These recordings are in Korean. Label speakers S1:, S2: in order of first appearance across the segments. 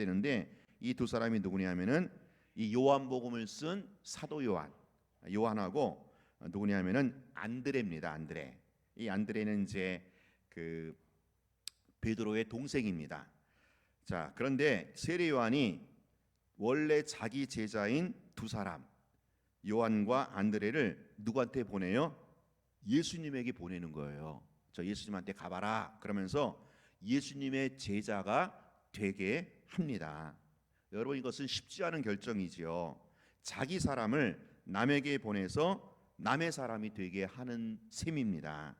S1: 되는데 이 두 사람이 누구냐면은 이 요한복음을 쓴 사도 요한하고 누구냐면은 안드레입니다. 안드레. 이 안드레는 이제 그 베드로의 동생입니다. 자, 그런데 세례 요한이 원래 자기 제자인 두 사람 요한과 안드레를 누구한테 보내요? 예수님에게 보내는 거예요. 저 예수님한테 가봐라 그러면서 예수님의 제자가 되게 합니다. 여러분, 이것은 쉽지 않은 결정이지요. 자기 사람을 남에게 보내서 남의 사람이 되게 하는 셈입니다.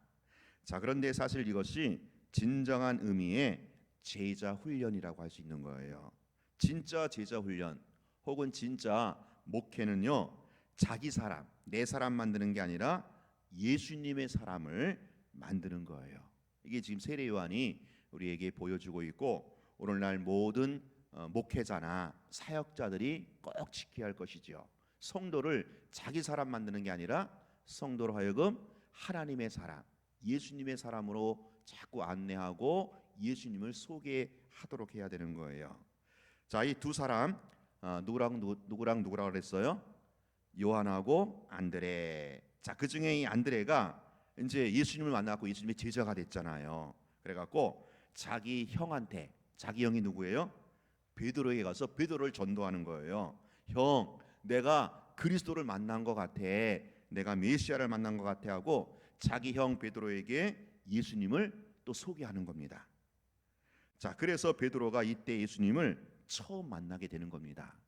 S1: 자, 그런데 사실 이것이 진정한 의미의 제자 훈련이라고 할 수 있는 거예요. 진짜 제자 훈련 혹은 진짜 목회는요, 자기 사람, 내 사람 만드는 게 아니라 예수님의 사람을 만드는 거예요. 이게 지금 세례 요한이 우리에게 보여주고 있고, 오늘날 모든 목회자나 사역자들이 꼭 지켜야 할 것이죠. 성도를 자기 사람 만드는 게 아니라 성도로 하여금 하나님의 사람, 예수님의 사람으로 자꾸 안내하고 예수님을 소개하도록 해야 되는 거예요. 자, 이 두 사람 누구랑 그랬어요? 요한하고 안드레. 자, 그 중에 이 안드레가 이제 예수님을 만나고 예수님의 제자가 됐잖아요. 그래갖고 자기 형한테, 자기 형이 누구예요? 베드로에게 가서 베드로를 전도하는 거예요. 형, 내가 그리스도를 만난 것 같아, 내가 메시아를 만난 것 같아 하고 자기 형 베드로에게 예수님을 또 소개하는 겁니다. 자, 그래서 베드로가 이때 예수님을 처음 만나게 되는 겁니다.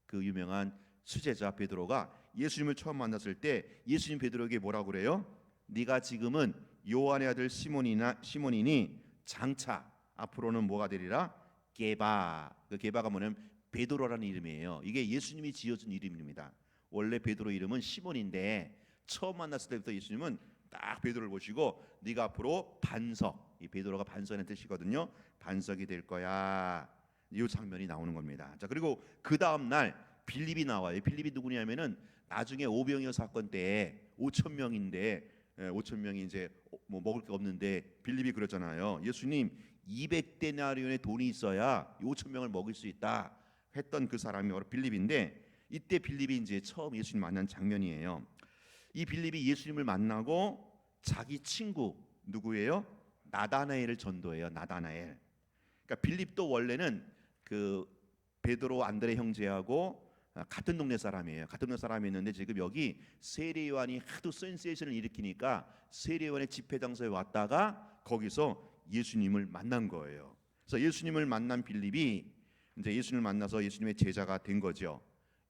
S1: 그 유명한 수제자 베드로가 예수님을 처음 만났을 때 예수님 베드로에게 뭐라고 그래요? 네가 지금은 요한의 아들 시몬이니 장차 앞으로는 뭐가 되리라? 게바. 그 게바가 뭐냐면 베드로라는 이름이에요. 이게 예수님이 지어준 이름입니다. 원래 베드로 이름은 시몬인데 처음 만났을 때부터 예수님은 딱 베드로를 보시고 네가 앞으로 반석, 이 베드로가 반석이라는 뜻이거든요. 반석이 될 거야. 이 장면이 나오는 겁니다. 자, 그리고 그 다음 날 빌립이 나와요. 빌립이 누구냐면은 나중에 오병이어 사건 때 5천 명인데 5천 명이 이제 뭐 먹을 게 없는데 빌립이 그랬잖아요. 예수님 200데나리온의 돈이 있어야 5천 명을 먹일 수 있다 했던 그 사람이 바로 빌립인데, 이때 빌립이 이제 처음 예수님 만난 장면이에요. 이 빌립이 예수님을 만나고 자기 친구 누구예요? 나다나엘을 전도해요. 나다나엘. 그러니까 빌립도 원래는 그 베드로 안드레 형제하고 같은 동네 사람이에요. 같은 동네 사람이었는데 지금 여기 세례 요한이 하도 센세이션을 일으키니까 세례 요한의 집회 장소에 왔다가 거기서 예수님을 만난 거예요. 그래서 예수님을 만난 빌립이 이제 예수님을 만나서 예수님의 제자가 된 거죠.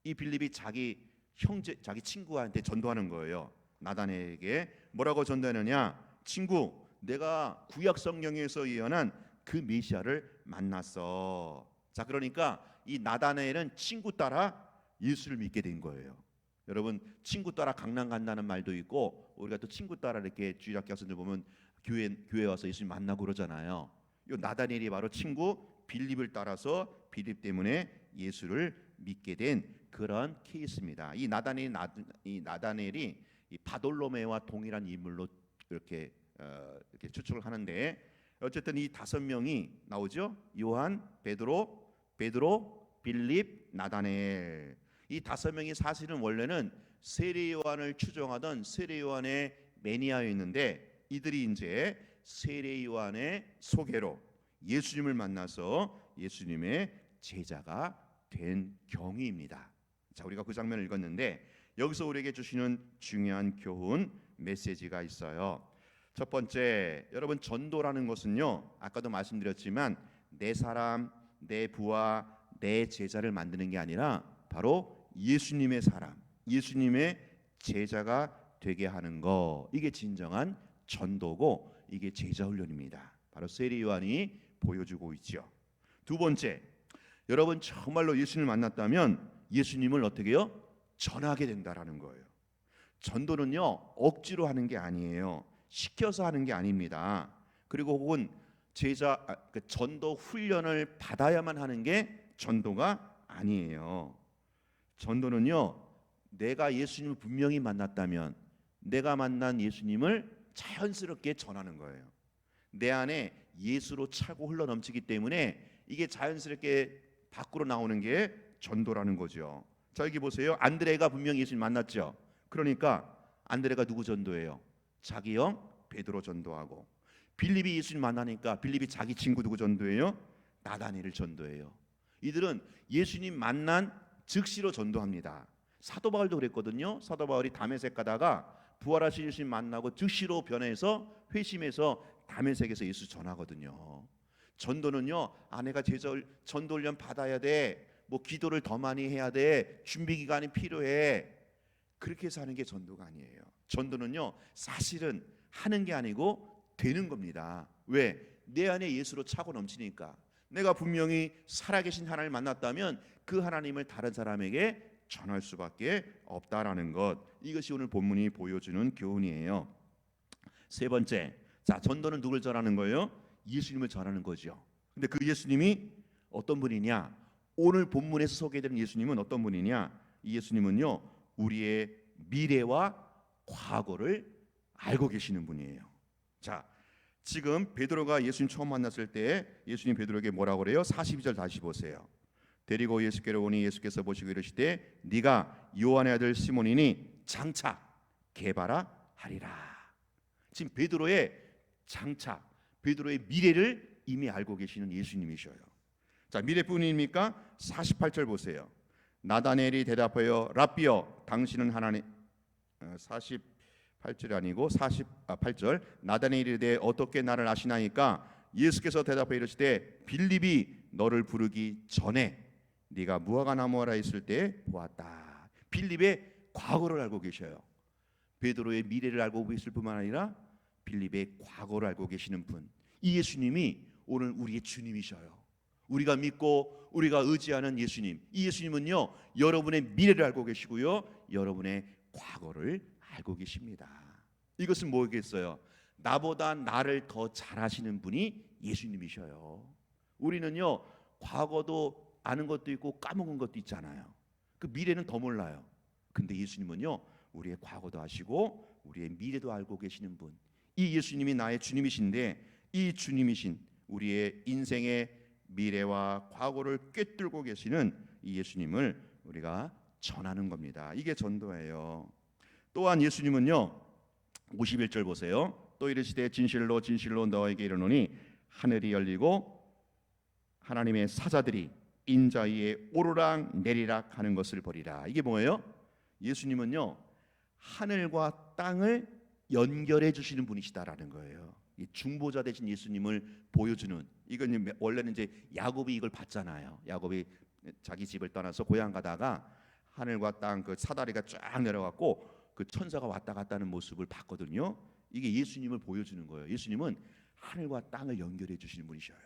S1: 이 빌립이 자기 형제, 자기 친구한테 전도하는 거예요. 나다나엘에게 뭐라고 전도하느냐? 친구, 내가 구약 성경에서 예언한 그 메시아를 만났어. 자, 그러니까 이 나다나엘은 친구 따라 예수를 믿게 된 거예요. 여러분, 친구 따라 강남 간다는 말도 있고, 우리가 또 친구 따라 이렇게 주일학교 학생들 보면 교회 와서 예수님 만나고 그러잖아요. 이 나다나엘이 바로 친구 빌립을 따라서 빌립 때문에 예수를 믿게 된 그런 케이스입니다. 이 나다나엘이 이 바돌로메와 동일한 인물로 이렇게 추측을 하는데, 어쨌든 이 다섯 명이 나오죠. 요한, 베드로, 빌립, 나다나엘. 이 다섯 명이 사실은 원래는 세례 요한을 추종하던 세례 요한의 매니아였는데, 이들이 이제 세례 요한의 소개로 예수님을 만나서 예수님의 제자가 된 경위입니다. 자, 우리가 그 장면을 읽었는데 여기서 우리에게 주시는 중요한 교훈, 메시지가 있어요. 첫 번째, 여러분, 전도라는 것은요, 아까도 말씀드렸지만 내 사람, 내 부하, 내 제자를 만드는 게 아니라 바로 예수님의 사람, 예수님의 제자가 되게 하는 거, 이게 진정한 전도고 이게 제자 훈련입니다. 바로 세례 요한이 보여주고 있죠. 두 번째, 여러분 정말로 예수님을 만났다면 예수님을 어떻게 해요? 전하게 된다라는 거예요. 전도는요, 억지로 하는 게 아니에요. 시켜서 하는 게 아닙니다. 그리고 혹은 전도 훈련을 받아야만 하는 게 전도가 아니에요. 전도는요, 내가 예수님을 분명히 만났다면 내가 만난 예수님을 자연스럽게 전하는 거예요. 내 안에 예수로 차고 흘러넘치기 때문에 이게 자연스럽게 밖으로 나오는 게 전도라는 거죠. 자, 여기 보세요. 안드레가 분명히 예수님 만났죠. 그러니까 안드레가 누구 전도해요? 자기 형 베드로 전도하고, 빌립이 예수님 만나니까 빌립이 자기 친구 누구 전도해요? 나다니엘을 전도해요. 이들은 예수님 만난 즉시로 전도합니다. 사도 바울도 그랬거든요. 사도 바울이 다메섹 가다가 부활하신 예수님 만나고 즉시로 변해서 회심해서 다메섹에서 예수 전하거든요. 전도는요, 아내가 전도 훈련 받아야 돼, 뭐 기도를 더 많이 해야 돼, 준비 기간이 필요해, 그렇게 해서 하는 게 전도가 아니에요. 전도는요, 사실은 하는 게 아니고 되는 겁니다. 왜? 내 안에 예수로 차고 넘치니까. 내가 분명히 살아계신 하나님을 만났다면 그 하나님을 다른 사람에게 전할 수밖에 없다라는 것, 이것이 오늘 본문이 보여주는 교훈이에요. 세 번째, 자, 전도는 누굴 전하는 거예요? 예수님을 전하는 거죠. 근데 그 예수님이 어떤 분이냐? 오늘 본문에서 소개되는 예수님은 어떤 분이냐? 이 예수님은요, 우리의 미래와 과거를 알고 계시는 분이에요. 자, 지금 베드로가 예수님 처음 만났을 때 예수님 베드로에게 뭐라고 그래요? 42절 다시 보세요. 데리고 예수께로 오니 예수께서 보시고 이르시되 네가 요한의 아들 시몬이니 장차 게바라 하리라. 지금 베드로의 장차, 베드로의 미래를 이미 알고 계시는 예수님이셔요. 자, 미래뿐입니까? 48절 보세요. 나다나엘이 대답하여 랍비여 당신은 하나님, 48절이 아니고 48절, 나다나엘이 이르되 어떻게 나를 아시나이까? 예수께서 대답하여 이르시되 빌립이 너를 부르기 전에 네가 무화과 나무 아래 있을 때 보았다. 빌립의 과거를 알고 계셔요. 베드로의 미래를 알고 계실 뿐만 아니라 빌립의 과거를 알고 계시는 분, 이 예수님이 오늘 우리의 주님이셔요. 우리가 믿고 우리가 의지하는 예수님, 이 예수님은요, 여러분의 미래를 알고 계시고요, 여러분의 과거를 알고 계십니다. 이것은 뭐겠어요? 나보다 나를 더 잘 아시는 분이 예수님이셔요. 우리는요, 과거도 아는 것도 있고 까먹은 것도 있잖아요. 그 미래는 더 몰라요. 근데 예수님은요, 우리의 과거도 아시고 우리의 미래도 알고 계시는 분, 이 예수님이 나의 주님이신데, 이 주님이신 우리의 인생의 미래와 과거를 꿰뚫고 계시는 이 예수님을 우리가 전하는 겁니다. 이게 전도예요. 또한 예수님은요, 51절 보세요. 또 이르시되 진실로 진실로 너에게 이르노니 하늘이 열리고 하나님의 사자들이 인자 위에 오르락 내리락 하는 것을 보리라. 이게 뭐예요? 예수님은요, 하늘과 땅을 연결해 주시는 분이시다라는 거예요. 이 중보자 되신 예수님을 보여주는, 이건 원래는 이제 야곱이 이걸 봤잖아요. 야곱이 자기 집을 떠나서 고향 가다가 하늘과 땅 그 사다리가 쫙 내려갔고 그 천사가 왔다 갔다 하는 모습을 봤거든요. 이게 예수님을 보여주는 거예요. 예수님은 하늘과 땅을 연결해 주시는 분이셔요.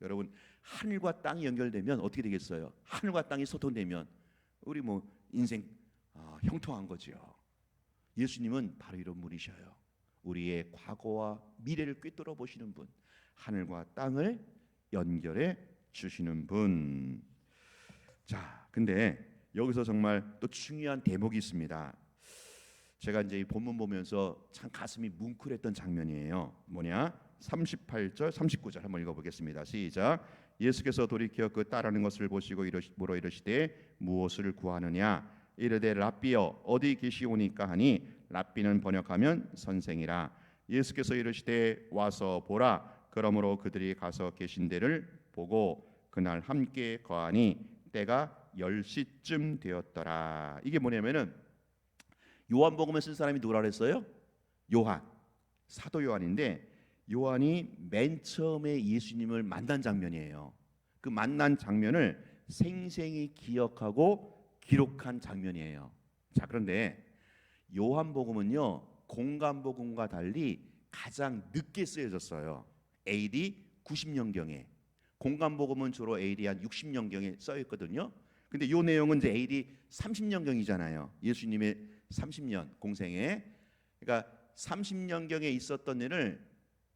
S1: 여러분, 하늘과 땅이 연결되면 어떻게 되겠어요? 하늘과 땅이 소통되면 우리 뭐 인생 형통한 거죠. 예수님은 바로 이런 분이셔요. 우리의 과거와 미래를 꿰뚫어 보시는 분, 하늘과 땅을 연결해 주시는 분. 자, 근데 여기서 정말 또 중요한 대목이 있습니다. 제가 이제 이 본문 보면서 참 가슴이 뭉클했던 장면이에요. 뭐냐? 38절, 39절 한번 읽어보겠습니다. 시작. 예수께서 돌이켜 그 따르는 것을 보시고 물어 이르시되 무엇을 구하느냐? 이르되 랍비여 어디 계시오니까 하니, 랍비는 번역하면 선생이라. 예수께서 이르시되 와서 보라. 그러므로 그들이 가서 계신 데를 보고 그날 함께 거하니 때가 10시쯤 되었더라. 이게 뭐냐면은 요한복음을 쓴 사람이 누구라 그랬어요? 요한, 사도 요한인데, 요한이 맨 처음에 예수님을 만난 장면이에요. 그 만난 장면을 생생히 기억하고 기록한 장면이에요. 자, 그런데 요한복음은요, 공간복음과 달리 가장 늦게 쓰여졌어요. AD 90년경에. 공간복음은 주로 AD 한 60년경에 써 있거든요. 근데 이 내용은 이제 AD 30년경이잖아요. 예수님의 30년 공생에. 그러니까 30년경에 있었던 일을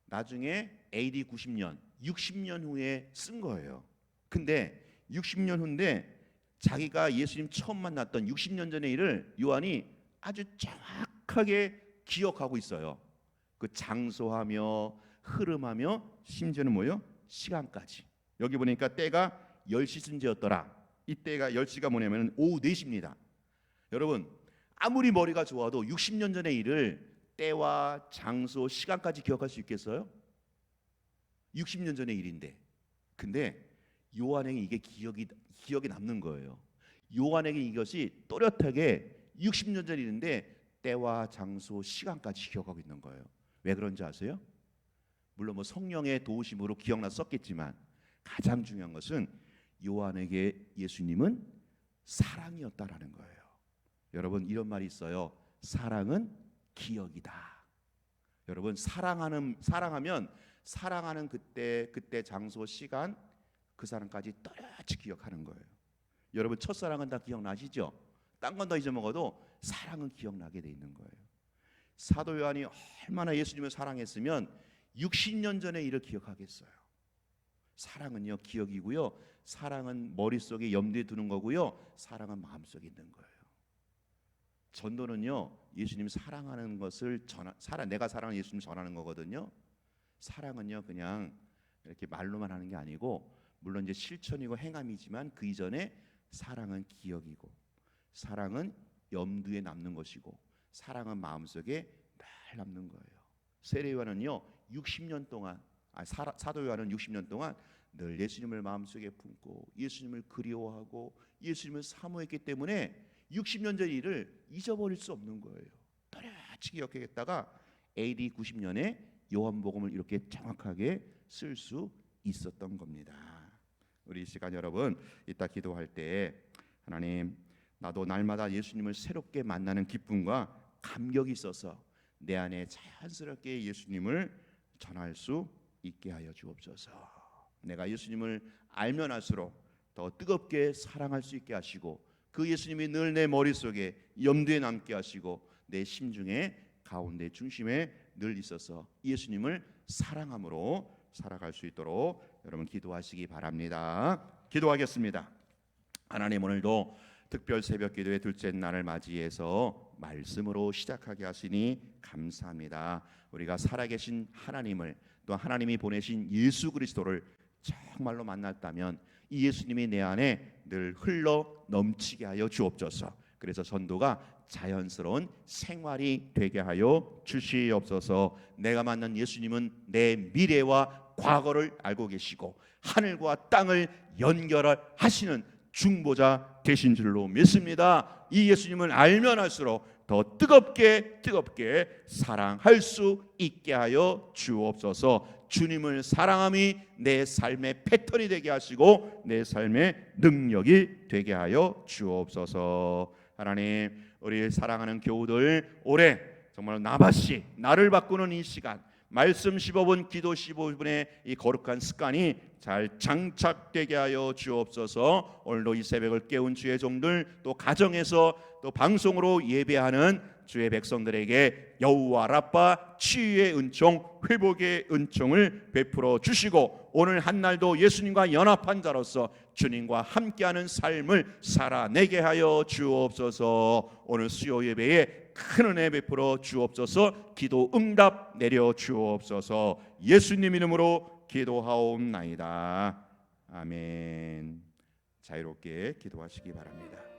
S1: 나중에 AD 90년, 60년 후에 쓴 거예요. 근데 60년 후인데 자기가 예수님 처음 만났던 60년 전의 일을 요한이 아주 정확하게 기억하고 있어요. 그 장소하며 흐름하며 심지어는 뭐요? 시간까지. 여기 보니까 때가 10시쯤이었더라. 이때가 10시가 뭐냐면 오후 4시입니다. 여러분, 아무리 머리가 좋아도 60년 전의 일을 때와 장소, 시간까지 기억할 수 있겠어요? 60년 전의 일인데. 근데 요한에게 이게 기억이 남는 거예요. 요한에게 이것이 또렷하게 60년 전 일인데 때와 장소, 시간까지 기억하고 있는 거예요. 왜 그런지 아세요? 물론 뭐 성령의 도우심으로 기억났었겠지만 가장 중요한 것은 요한에게 예수님은 사랑이었다라는 거예요. 여러분, 이런 말이 있어요. 사랑은 기억이다. 여러분, 사랑하면 사랑하는 그때 장소, 시간, 그 사람까지 또렷이 기억하는 거예요. 여러분, 첫사랑은 다 기억나시죠? 딴 건 더 잊어먹어도 사랑은 기억나게 돼 있는 거예요. 사도 요한이 얼마나 예수님을 사랑했으면 60년 전의 일을 기억하겠어요. 사랑은요, 기억이고요. 사랑은 머릿속에 염두에 두는 거고요. 사랑은 마음속에 있는 거예요. 전도는요, 예수님 사랑하는 것을 내가 사랑하는 예수님 전하는 거거든요. 사랑은요, 그냥 이렇게 말로만 하는 게 아니고, 물론 이제 실천이고 행함이지만 그 이전에 사랑은 기억이고, 사랑은 염두에 남는 것이고, 사랑은 마음속에 늘 남는 거예요. 세례요한은요 60년 동안, 사도 요한은 60년 동안 늘 예수님을 마음속에 품고 예수님을 그리워하고 예수님을 사모했기 때문에 60년 전 일을 잊어버릴 수 없는 거예요. 또렷이 기억하겠다가 AD 90년에 요한복음을 이렇게 정확하게 쓸 수 있었던 겁니다. 우리 이 시간 여러분, 이따 기도할 때 하나님, 나도 날마다 예수님을 새롭게 만나는 기쁨과 감격이 있어서 내 안에 자연스럽게 예수님을 전할 수 있게 하여 주옵소서. 내가 예수님을 알면 알수록 더 뜨겁게 사랑할 수 있게 하시고, 그 예수님이 늘 내 머릿속에 염두에 남게 하시고, 내 심중에 가운데 중심에 늘 있어서 예수님을 사랑함으로 살아갈 수 있도록 여러분 기도하시기 바랍니다. 기도하겠습니다. 하나님, 오늘도 특별 새벽 기도의 둘째 날을 맞이해서 말씀으로 시작하게 하시니 감사합니다. 우리가 살아계신 하나님을, 또 하나님이 보내신 예수 그리스도를 정말로 만났다면 이 예수님이 내 안에 늘 흘러 넘치게 하여 주옵소서. 그래서 전도가 자연스러운 생활이 되게 하여 주시옵소서. 내가 만난 예수님은 내 미래와 과거를 알고 계시고 하늘과 땅을 연결하시는 중보자 되신 줄로 믿습니다. 이 예수님을 알면 알수록 더 뜨겁게 사랑할 수 있게 하여 주옵소서. 주님을 사랑함이 내 삶의 패턴이 되게 하시고 내 삶의 능력이 되게 하여 주옵소서. 하나님, 우리 사랑하는 교우들 올해 정말 나바시, 나를 바꾸는 이 시간, 말씀 15분, 기도 15분의 이 거룩한 습관이 잘 장착되게 하여 주옵소서. 오늘도 이 새벽을 깨운 주의 종들, 또 가정에서 또 방송으로 예배하는 주의 백성들에게 여호와 라파 치유의 은총, 회복의 은총을 베풀어 주시고, 오늘 한날도 예수님과 연합한 자로서 주님과 함께하는 삶을 살아내게 하여 주옵소서. 오늘 수요 예배에 큰 은혜 베풀어 주옵소서. 기도 응답 내려 주옵소서. 예수님 이름으로 기도하옵나이다. 아멘. 자유롭게 기도하시기 바랍니다.